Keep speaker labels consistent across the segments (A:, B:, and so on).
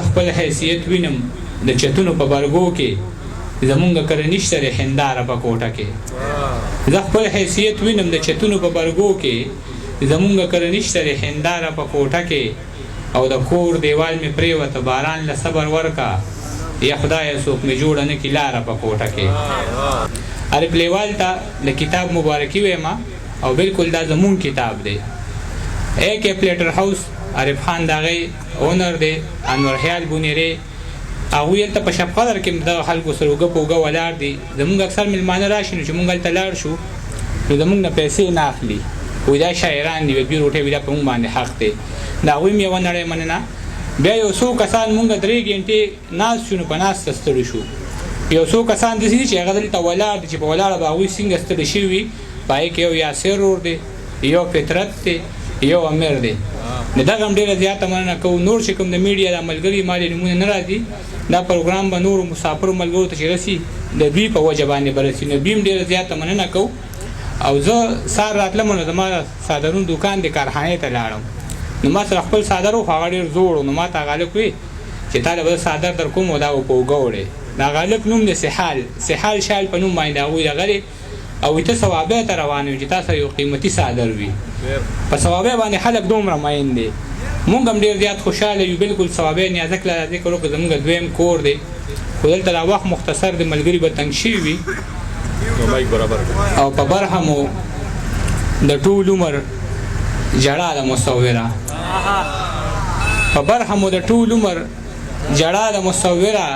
A: خپل حیثیت وینم د چتونو په برګو کې زمونږ کره نشته د هنداره په کوټه کې. زه خپل حیثیت وینم د چتونو په برګو کې زمونږ کره نشته د هنداره په کوټه کې. او د کور دیوال مې پریوته باران له صبر ورکا یا خدای څوک مې جوړ نه کړي لاره په کوټه کې. عارف لیوال ته د کتاب مبارکي وایم او بالکل دا زمون کتاب دی. ایک پلیټر هاوس عارف خان داغی اونر دی انور خیال بونیری هغوی هلته په شب قدر کې دغه خلکو سره اوږه په اوږه ولاړ دي. زمونږ اکثر میلمانه راشي نو چې مونږ هلته لاړ شو نو زمونږ نه پیسې نه اخلي، وایي دا شاعران دي، دوی روټۍ وي دا په مونږ باندې حق دی. د هغوی مې یوه نړۍ مننه. بیا یو څو کسان مونږ 3 ګنټې ناست شو نو په ناسته ستړي شو. یو څو کسان داسې دي چې هغه دلته ولاړ دي چې په ولاړه به هغوی څنګه ستړي شوي وي. په هغې کې یو یاسر رور دی، یو فطرت دی، یو امیر دی. د دغه هم ډېره زیاته مننه کوو. نور چې کوم د میډیا د ملګري مالې نومونه نه راځي، دا پروګرام به نورو مسافرو ملګرو ته چې رسي د دوی په وجه باندې به رسي، نو دوی هم ډېره زیاته مننه کوو. او زه سهار راتلم نو زما صادرون دوکان د کارخانې ته لاړم، نو ما سره خپل صادر و، خو هغه ډېر زوړ و. نو ما ته هغه هلک وویل چې تا له به صادر در کوم و دا و په اوږه وړې. د هغه هلک نوم د سحال شال په نوم باندې هغوی دغه او ته ثوابۍ ته روان یو چې تا سره یو قیمتي صادر وي. په ثوابۍ باندې خلک دومره مین دي. مونږ هم ډېر زیات خوشحاله یو. بالکل ثوابۍ نیازک له ذکر وکړو زمونږ دویم کور دی، خو دلته دا وخت مختصر دی، ملګري به تنګ شوي وي. او په برخه مو د ټول عمر جړا د مصوره، په برخه مو د ټول عمر جړا د مصوره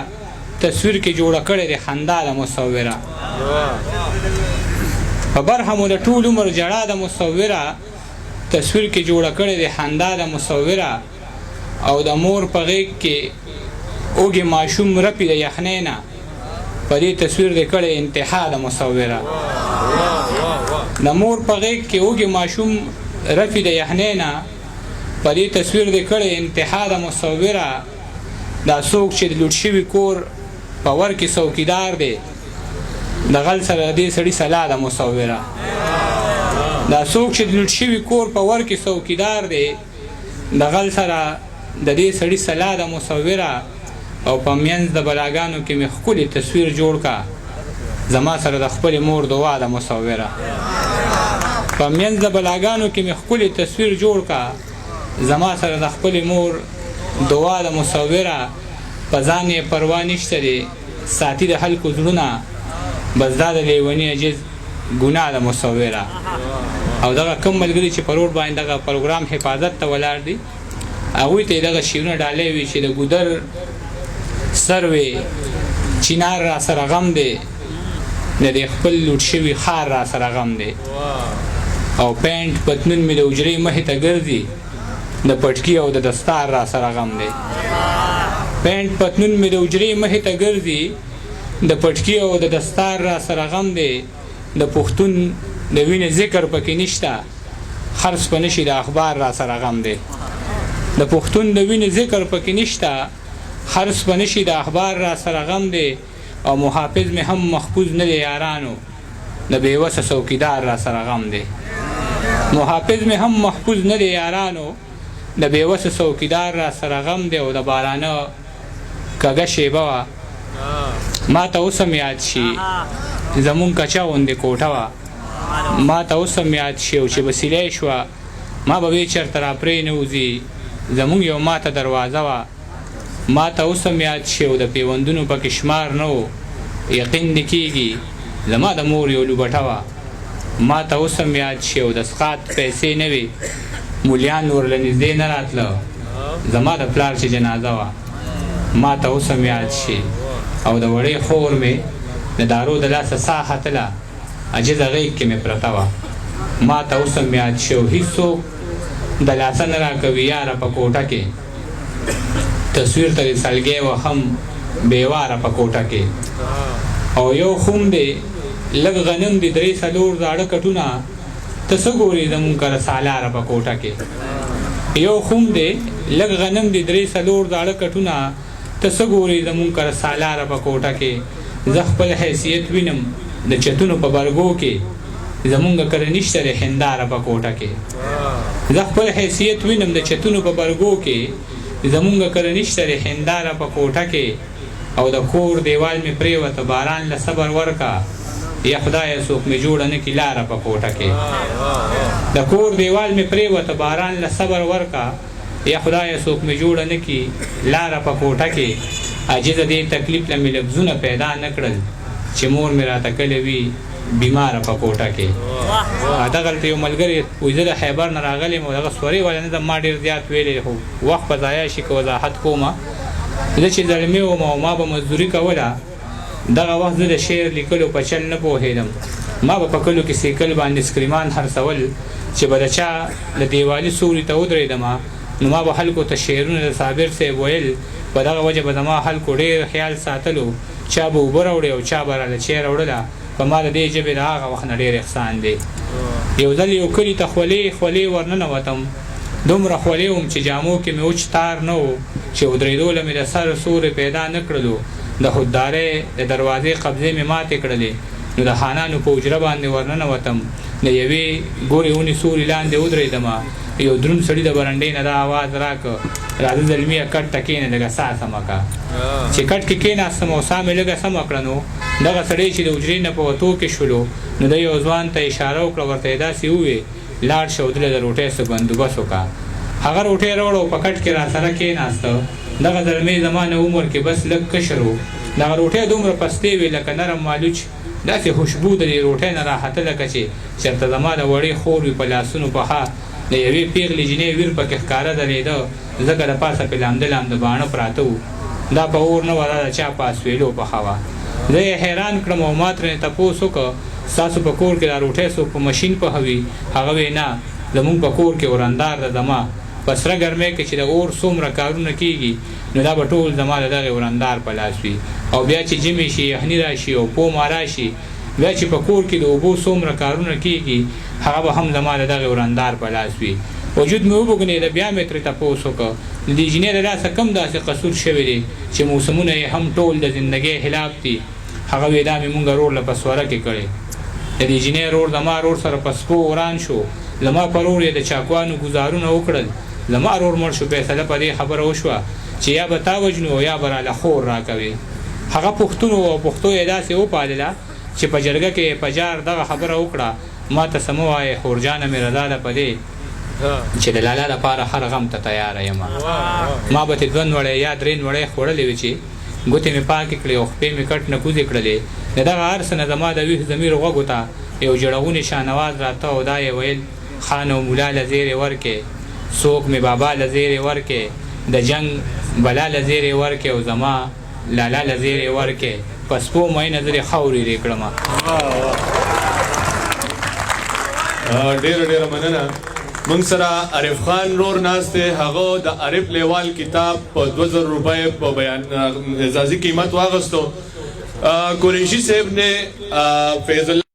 A: تصویر کې جوړه کړې د خندا د مصوره. په برخه مو د ټول عمر جړا د مصوره تصویر کې جوړه کړې د خندا د مصوره. او د مور په غېږ کې اوږې ماشوم رپي د یخنۍ نه، په دې تصویر د کړې انتها د مصوره. د مور په غېږ کې اوږې ماشوم رپي د یخنۍ نه، په دې تصویر د کړې انتها د مصوره. دا څوک چې د لوټ شوي کور په ور کې څوکیدار دی، د غل سره د دې سړي سلا د مصوره. دا څوک چې د لوټ شوي کور په ور کې څوکیدار دی، د غل سره د دې سړي سلا د مصوره. او په منځ د بلاګانو کې مې ښکلي تصویر جوړ کا زما سره د خپلې مور دعا د مصوره. په منځ د بلاګانو کې مې ښکلي تصویر جوړ کا زما سره د خپلې مور دعا د مصوره. په ځان یې پروا نشته دی، ساتي د خلکو زړونه، بس دا د لیوني عجز ګناه د مصوره. او دغه کم ملګري چې په روډ باندې دغه پروګرام حفاظت ته ولاړ دي، هغوی ته یې دغه شعرونه ډالۍ وي چې د ګودر سر وې چینار را سره غم دی، د دې خپل لوټ شوي ښار را سره غم دی. او پینټ پتنون مې د حجرې مخې ته ګرځي، د پټکي او د دستار را سره غم دی. پینټ پتنون مې د حجرې مخې ته ګرځي، د پټکي او د دستار را سره غم دی. د پښتون د وینې ذکر پکې نشته، خرڅ په نشي د اخبار را سره غم دی. د پښتون د وینې ذکر پکې نشته، خرڅ په نشي د اخبار را سره غم دی. او محافظ مې هم محفوظ نه دی یارانو، د بېوسه څوکیدار را سره غم دی. محافظ مې هم محفوظ نه دی یارانو، د بېوسه څوکیدار را سره غم دی. او د بارانه کږه شیبه وه ما ته اوس هم یاد شي، زمونږ کچه غوندې کوټه وه ما ته اوس هم یاد شي. او چې وسیلې شوه ما به وی چېرته را پرې نه وځي، زمونږ یو ماته دروازه وه ما ته اوس هم یاد شي. او د پیوندونو پکې شمار نه و، یقین دې کېږي زما د مور یو لوبټه وه ما ته اوس هم یاد شي. او د سقاط پیسې نه وې، مولیان ورله نږدې نه راتله، زما د پلار چې جنازه وه ما ته اوس هم یاد شي. او د وړې خور مې د دارو د لاسه ساه ختله، عجزه غېږ کې مې پرته وه ما ته اوس هم یاد شي. او هېڅوک د لاسه نه راکوي یاره په کوټه کې، تصویر ته د سلګۍ وهم بېواره په کوټه کې. او یو خون دی لږ غنم دی 3-4 زاړه کټونه، ته څه ګورې زمونږ کره سالاره په کوټه کې. یو خون دی لږ غنم دی 3-4 زاړه کټونه، ته څه ګورې زمونږ کره سالاره په کوټه کې. زه خپل حیثیت وینم د چتونو په برګو کې زمونږ کره نشته د هنداره په کوټه کې. زه خپل حیثیت وینم د چتونو په برګو کې زمونږ کله نشته د هنداره په کوټه کې او د کور دیوال مې پرېوته باران له صبر ورکا یا خدایه څوک مې جوړه نه کړي لاره په کوټه کې د کور دیوال مې پرېوته باران له صبر ورکا یا خدایه څوک مې جوړه نه کړي لاره په کوټه کې عاجزه دې تکلیف له مې لفظونه پیدا نه کړل چې مور مې راته کلې وي بیماره په کوټه کې دغلته یو ملګری وایي زه د خیبر نه راغلی یم او دغه سورې ولی نه ما ډېر زیات ویلی خو وخت به ضایع شي که وضاحت کومه زه چې زلمی وم او ما به مزدوري کوله دغه وخت زه د شعر لیکلو په چل نه پوهېدم ما به په کلو کې سیکل باندې سکریمان خرڅول چې به د چا د دیوالي سوري ته ودرېدم نو ما به خلکو ته شعرونه د صابر صاحب ویل په دغه وجه به زما خلکو ډېر خیال ساتلو چا به اوبه راوړې او چا به راله چای راوړله په ما د دې ژبې د هغه وخت نه ډېر احسان دی یو ځل یو کلي ته خولې ورننوتم دومره خولې وم چې جامو کې مې وچ تار نه و چې ودرېدو له مې د سر سورې پیدا نه کړلو د خوددارۍ د دروازې قبضې مې ماتې کړلې نو د خانانو په حجره باندې ورننوتم د یوې ګورې ونې سوري لاندې ودرېدم یو دروند سړي د برنډې نه دا آواز راکړه راځه زلمیه کټ ته کښېنه لږه ساه سمه کړه چې کټ کې کښېناستم او ساه مې لږه سمه کړه نو دغه سړی چې د حجرې نه په وتو کې شولو نو د یو ځوان ته اشاره وکړه ورته یې داسې وویې لاړ شه او دله د روټۍ څه بندوبست وکړه هغه روټۍ راوړه او په کټ کې راسره کښېناسته دغه زلمی زما نه عمر کې بس لږ کشر و دغه روټۍ دومره پستې وې لکه نرم مالوچ داسې خوشبو د دې روټۍ نه راحته لکه چې چېرته زما د وړې خور وي په لاسونو پخه د یوې پیغلې جینۍ ویر پکې ښکاره درېده ځکه د پاسه پې لامده لامده باڼه پراته وو دا په اور نه وه دا د چا په اسویلو پخه وه زه یې حیران کړم او ما ترې تپوس وکړه ستاسو په کور کې دا روټۍ څوک په مشین پخوي هغه وی نه زمونږ په کور کې ورندار ده زما په سره ګرمۍ کې چې د اور څومره کارونه کېږي نو دا به ټول زما د دغې ورندار په لاس وي او بیا چې ژمي شي یخني راشي او پومه راشي بیا چې په کور کې د اوبو څومره کارونه کېږي هغه به هم زما د دغې ورندار په لاس وي وجود مې وبوږنېده بیا مې ترې تپوس وکړه د دې جینۍ د لاسه کم داسې قصور شوی دی چې موسمونه یې هم ټول د زندګۍ خلاف دي هغه وی دا مې مونږ رور له په سوره کې کړې د دې جینۍ رور زما رور سره په سپو وران شو زما په رور یې د چاکوانو ګزارونه وکړل زما رور مړ شو فیصله په دې خبره وشوه چې یا به تا وژنو او یا به راله خور راکوي هغه پښتون و او پښتو یې داسې وپالله چې په جرګه کې په جار دغه خبره وکړه ما ته څه مه وایې خورجانه مې رضا ده په دې چې د لالا لپاره هر غم ته تیاره یم ما به ترې 2 نوړۍ یا 3 نوړۍ خوړلې وې چې ګوتې مې پاکې کړې او خپې مې کټ نه کوزې کړلې د دغه هر څه نه زما د ویښ ضمیر غوږو ته یو جړغونې شاهنواز راته او دا یې ویل خان او مولا له زیرې ورکې څوک مې بابا له زیرې ورکې د جنګ بلا له زیرې ورکې او زما لالا له زیرې ورکې په سپو مینه زه دې خاورې رې کړمه
B: ډېره مننه موږ سره عارف خان رور ناست دی هغه د عارف لیوال کتاب په 2000 روپۍ په بیان اعزازي قیمت واغستو قریشي صاحب نے فیض